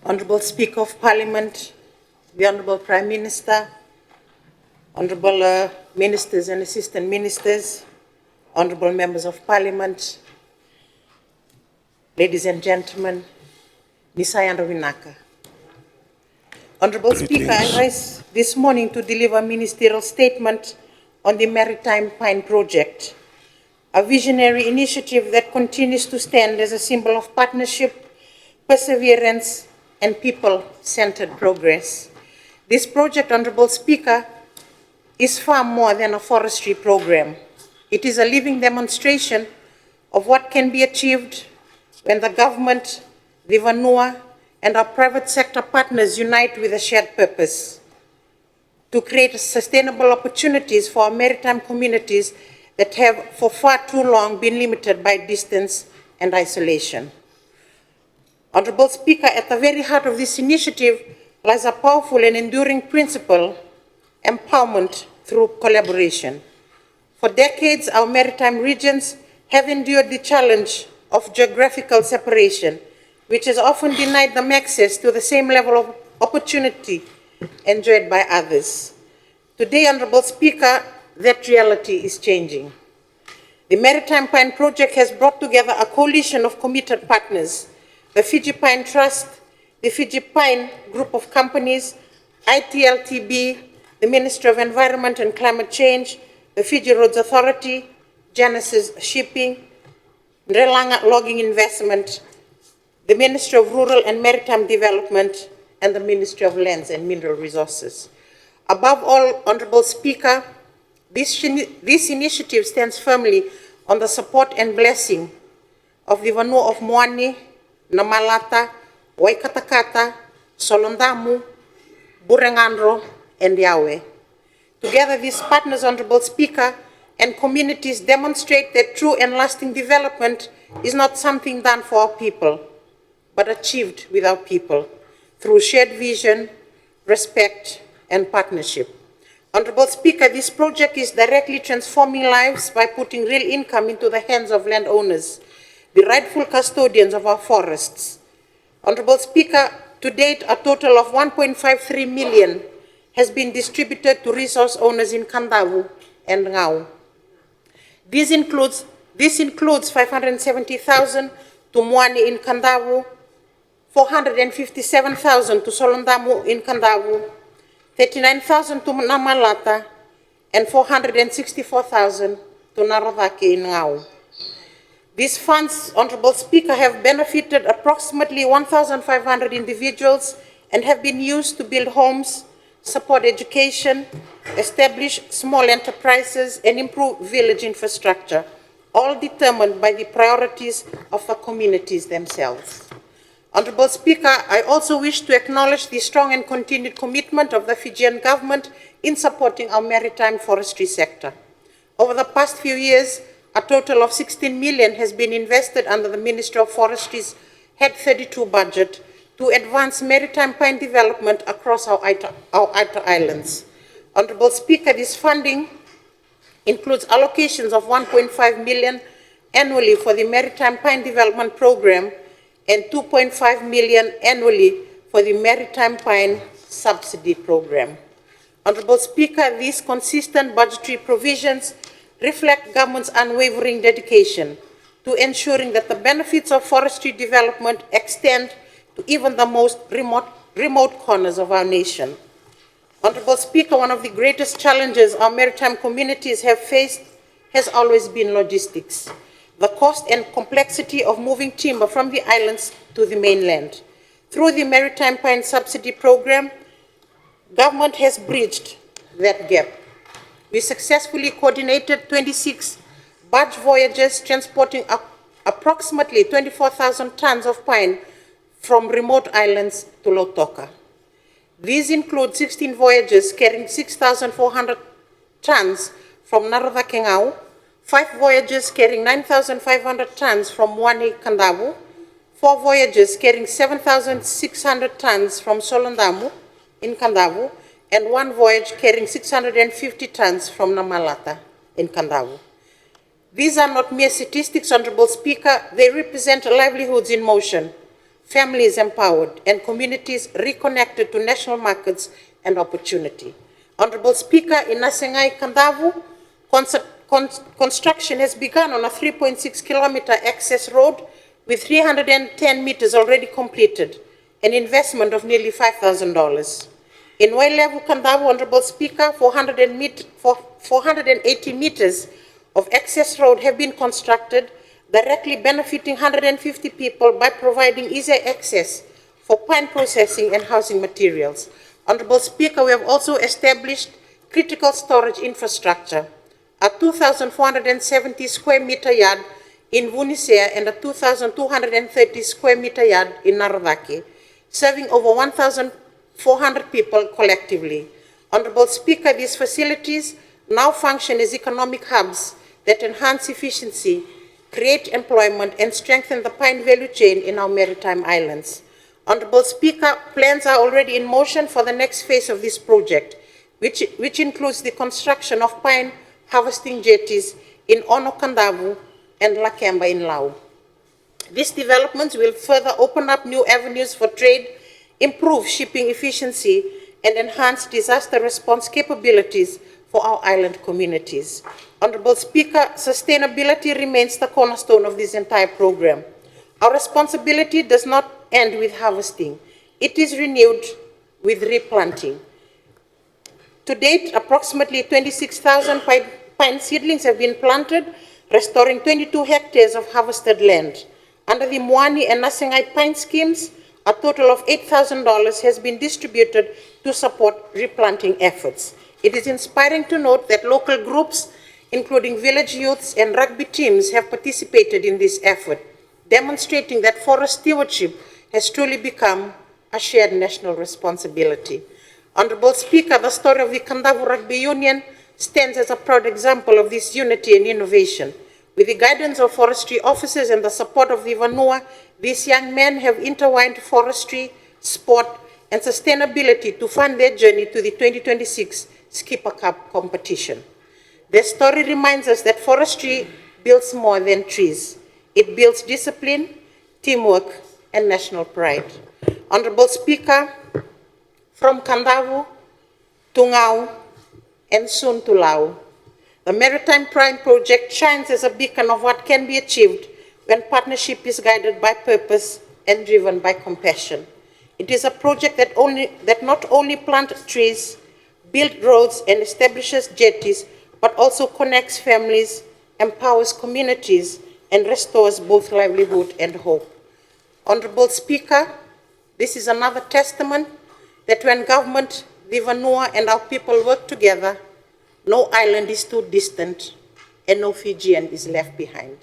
Honorable Speaker of Parliament, the Honorable Prime Minister, Honorable Ministers and Assistant Ministers, Honorable Members of Parliament, ladies and gentlemen, Nisayanda Winaka. Honorable Speaker, I rise this morning to deliver a ministerial statement on the Maritime Pine Project, a visionary initiative that continues to stand as a symbol of partnership, perseverance, and people-centered progress. This project, Honorable Speaker, is far more than a forestry program. It is a living demonstration of what can be achieved when the government, the Vanua, and our private sector partners unite with a shared purpose to create sustainable opportunities for our maritime communities that have for far too long been limited by distance and isolation. Honorable Speaker, at the very heart of this initiative lies a powerful and enduring principle, empowerment through collaboration. For decades, our maritime regions have endured the challenge of geographical separation, which has often denied them access to the same level of opportunity enjoyed by others. Today, Honorable Speaker, that reality is changing. The Maritime Pine Project has brought together a coalition of committed partners: the Fiji Pine Trust, the Fiji Pine Group of Companies, ITLTB, the Ministry of Environment and Climate Change, the Fiji Roads Authority, Genesis Shipping, Relanga Logging Investment, the Ministry of Rural and Maritime Development, and the Ministry of Lands and Mineral Resources. Above all, Honorable Speaker, this initiative stands firmly on the support and blessing of the Vanua of Moani, Namalata, Waikatakata, Solondamu, Burengandro, and Yahweh. Together, these partners, Honorable Speaker, and communities demonstrate that true and lasting development is not something done for our people, but achieved with our people through shared vision, respect, and partnership. Honorable Speaker, this project is directly transforming lives by putting real income into the hands of landowners, the rightful custodians of our forests. Honorable Speaker, to date, a total of 1.53 million has been distributed to resource owners in Kandavu and Ngau. This includes 570,000 to Moani in Kandavu, 457,000 to Solondamu in Kandavu, 39,000 to Namalata, and 464,000 to Naravake in Ngau. These funds, Honorable Speaker, have benefited approximately 1,500 individuals and have been used to build homes, support education, establish small enterprises, and improve village infrastructure, all determined by the priorities of the communities themselves. Honorable Speaker, I also wish to acknowledge the strong and continued commitment of the Fijian government in supporting our maritime forestry sector. Over the past few years, a total of 16 million has been invested under the Ministry of Forestry's Head 32 budget to advance maritime pine development across our outer islands. Honorable Speaker, this funding includes allocations of 1.5 million annually for the Maritime Pine Development Program and 2.5 million annually for the Maritime Pine Subsidy Program. Honorable Speaker, these consistent budgetary provisions reflect government's unwavering dedication to ensuring that the benefits of forestry development extend to even the most remote corners of our nation. Honorable Speaker, one of the greatest challenges our maritime communities have faced has always been logistics, the cost and complexity of moving timber from the islands to the mainland. Through the Maritime Pine Subsidy Program, government has bridged that gap. We successfully coordinated 26 barge voyages transporting approximately 24,000 tons of pine from remote islands to Lautoka. These include 16 voyages carrying 6,400 tons from Naravake Ngau, 5 voyages carrying 9,500 tons from Wani Kandavu, 4 voyages carrying 7,600 tons from Solondamu in Kandavu, and 1 voyage carrying 650 tons from Namalata in Kandavu. These are not mere statistics, Honorable Speaker. They represent livelihoods in motion, families empowered, and communities reconnected to national markets and opportunity. Honorable Speaker, in Nasengai Kandavu, construction has begun on a 3.6-kilometer access road with 310 meters already completed, an investment of nearly $5,000. In Wailevu Kandavu, Honorable Speaker, 480 meters of access road have been constructed, directly benefiting 150 people by providing easier access for pine processing and housing materials. Honorable Speaker, we have also established critical storage infrastructure, a 2,470 square meter yard in Vunisea and a 2,230 square meter yard in Naravaki, serving over 1,400 people collectively. Honorable Speaker, these facilities now function as economic hubs that enhance efficiency, create employment, and strengthen the pine value chain in our maritime islands. Honorable Speaker, plans are already in motion for the next phase of this project, which includes the construction of pine harvesting jetties in Ono Kandavu and Lakemba in Lau. These developments will further open up new avenues for trade, improve shipping efficiency, and enhance disaster response capabilities for our island communities. Honorable Speaker, sustainability remains the cornerstone of this entire program. Our responsibility does not end with harvesting. It is renewed with replanting. To date, approximately 26,000 pine seedlings have been planted, restoring 22 hectares of harvested land. Under the Moani and Nasengai pine schemes, a total of $8,000 has been distributed to support replanting efforts. It is inspiring to note that local groups, including village youths and rugby teams, have participated in this effort, demonstrating that forest stewardship has truly become a shared national responsibility. Honorable Speaker, the story of the Kandavu Rugby Union stands as a proud example of this unity and innovation. With the guidance of forestry officers and the support of the Vanua, these young men have intertwined forestry, sport, and sustainability to fund their journey to the 2026 Skipper Cup competition. Their story reminds us that forestry builds more than trees. It builds discipline, teamwork, and national pride. Honorable Speaker, from Kandavu to Ngau and soon to Lau, the Maritime Prime Project shines as a beacon of what can be achieved when partnership is guided by purpose and driven by compassion. It is a project that not only plants trees, builds roads, and establishes jetties, but also connects families, empowers communities, and restores both livelihood and hope. Honorable Speaker, this is another testament that when government, the Vanua, and our people work together, no island is too distant and no Fijian is left behind.